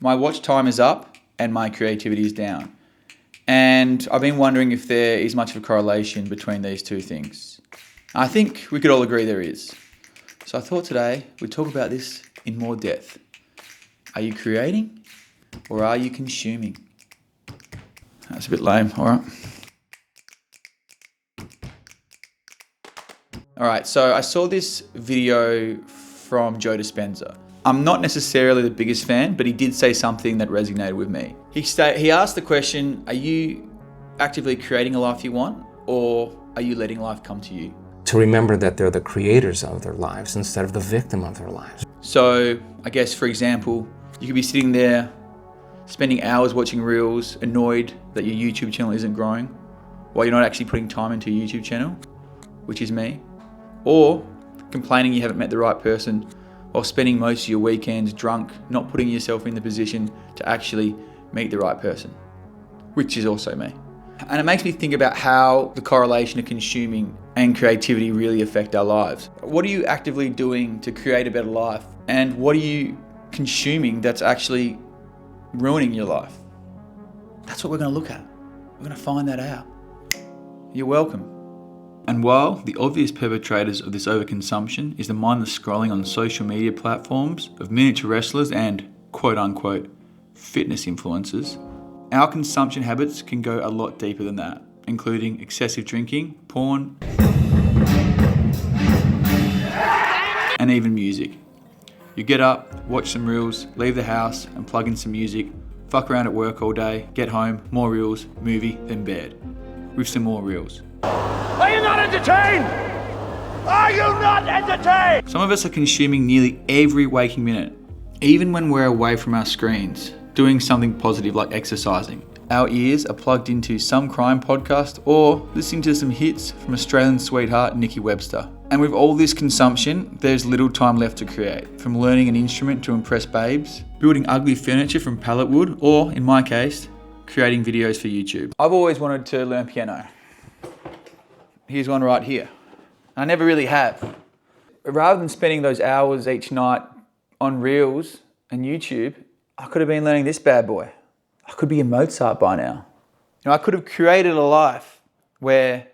my watch time is up and my creativity is down. And I've been wondering if there is much of a correlation between these two things. I think we could all agree there is. So I thought today we'd talk about this in more depth. Are you creating or are you consuming? That's a bit lame, all right. All right, so I saw this video from Joe Dispenza. I'm not necessarily the biggest fan, but he did say something that resonated with me. He asked the question, are you actively creating a life you want, or are you letting life come to you? To remember that they're the creators of their lives instead of the victim of their lives. So I guess, for example, you could be sitting there spending hours watching reels, annoyed that your YouTube channel isn't growing, while you're not actually putting time into your YouTube channel, which is me. Or complaining you haven't met the right person, while spending most of your weekends drunk, not putting yourself in the position to actually meet the right person, which is also me. And it makes me think about how the correlation of consuming and creativity really affect our lives. What are you actively doing to create a better life? And what are you consuming that's actually ruining your life? That's what we're going to look at. We're going to find that out. You're welcome. And while the obvious perpetrators of this overconsumption is the mindless scrolling on social media platforms of miniature wrestlers and quote-unquote fitness influencers, our consumption habits can go a lot deeper than that, including excessive drinking, porn, and even music. You get up, watch some reels, leave the house and plug in some music, fuck around at work all day, get home, more reels, movie, then bed, with some more reels. Are you not entertained? Are you not entertained? Some of us are consuming nearly every waking minute, even when we're away from our screens, doing something positive like exercising. Our ears are plugged into some crime podcast or listening to some hits from Australian sweetheart Nikki Webster. And with all this consumption, there's little time left to create, from learning an instrument to impress babes, building ugly furniture from pallet wood, or, in my case, creating videos for YouTube. I've always wanted to learn piano. Here's one right here. I never really have. Rather than spending those hours each night on Reels and YouTube, I could have been learning this bad boy. I could be a Mozart by now. I could have created a life where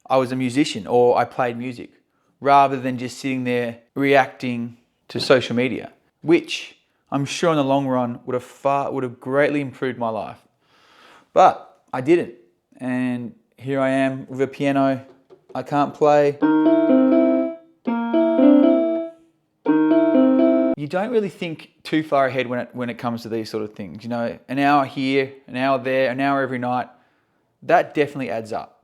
I was a musician or I played music, rather than just sitting there reacting to social media, which I'm sure in the long run would have greatly improved my life. But I didn't. And here I am with a piano I can't play. You don't really think too far ahead when it comes to these sort of things. You know, an hour here, an hour there, an hour every night. That definitely adds up.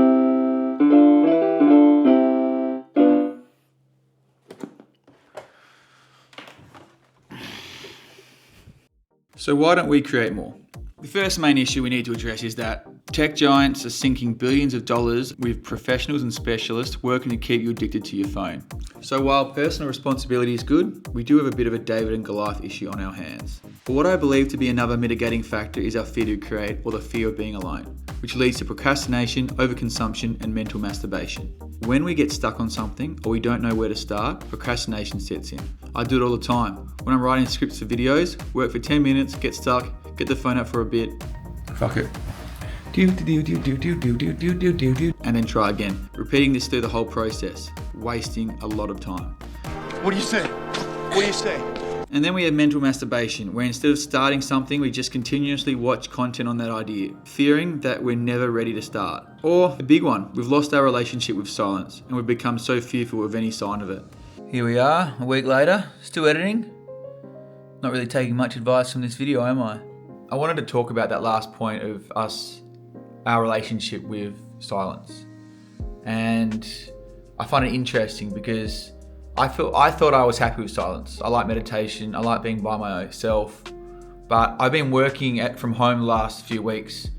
So why don't we create more? The first main issue we need to address is that tech giants are sinking billions of dollars with professionals and specialists working to keep you addicted to your phone. So while personal responsibility is good, we do have a bit of a David and Goliath issue on our hands. But what I believe to be another mitigating factor is our fear to create, or the fear of being alone, which leads to procrastination, overconsumption, and mental masturbation. When we get stuck on something or we don't know where to start, procrastination sets in. I do it all the time. When I'm writing scripts for videos, work for 10 minutes, get stuck, get the phone up for a bit, fuck it, and then try again. Repeating this through the whole process, wasting a lot of time. What do you say? What do you say? And then we have mental masturbation, where instead of starting something, we just continuously watch content on that idea, fearing that we're never ready to start. Or the big one, we've lost our relationship with silence, and we've become so fearful of any sign of it. Here we are, a week later, still editing. Not really taking much advice from this video, am I? I wanted to talk about that last point of our relationship with silence. And I find it interesting because I thought I was happy with silence. I like meditation, I like being by myself, but I've been working from home the last few weeks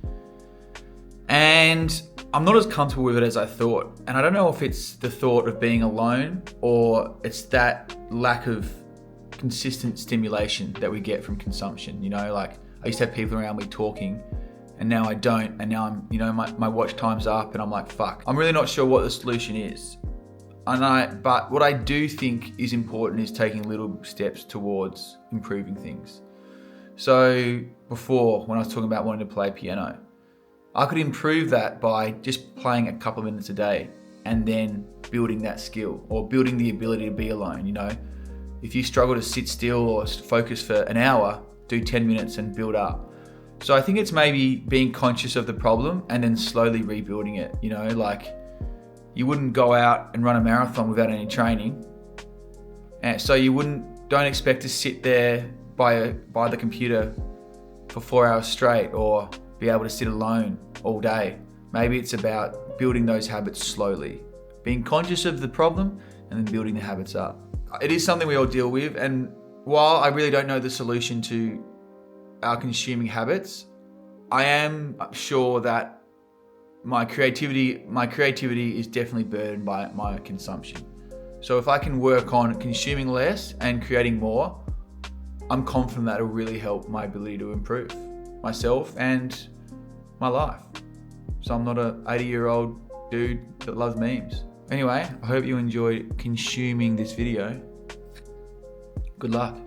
and I'm not as comfortable with it as I thought. And I don't know if it's the thought of being alone or it's that lack of consistent stimulation that we get from consumption. You know, like I used to have people around me talking and now I don't. And now I'm, you know, my watch time's up and I'm like, fuck. I'm really not sure what the solution is. But what I do think is important is taking little steps towards improving things. So before, when I was talking about wanting to play piano, I could improve that by just playing a couple of minutes a day and then building that skill or building the ability to be alone. You know, if you struggle to sit still or focus for an hour, do 10 minutes and build up. So I think it's maybe being conscious of the problem and then slowly rebuilding it. You know, like you wouldn't go out and run a marathon without any training. And so don't expect to sit there by the computer for 4 hours straight or be able to sit alone all day. Maybe it's about building those habits slowly, being conscious of the problem and then building the habits up. It is something we all deal with, and while I really don't know the solution to our consuming habits, I am sure that my creativity is definitely burdened by my consumption. So if I can work on consuming less and creating more, I'm confident that it'll really help my ability to improve myself and my life. So I'm not an 80-year-old dude that loves memes. Anyway, I hope you enjoyed consuming this video. Good luck.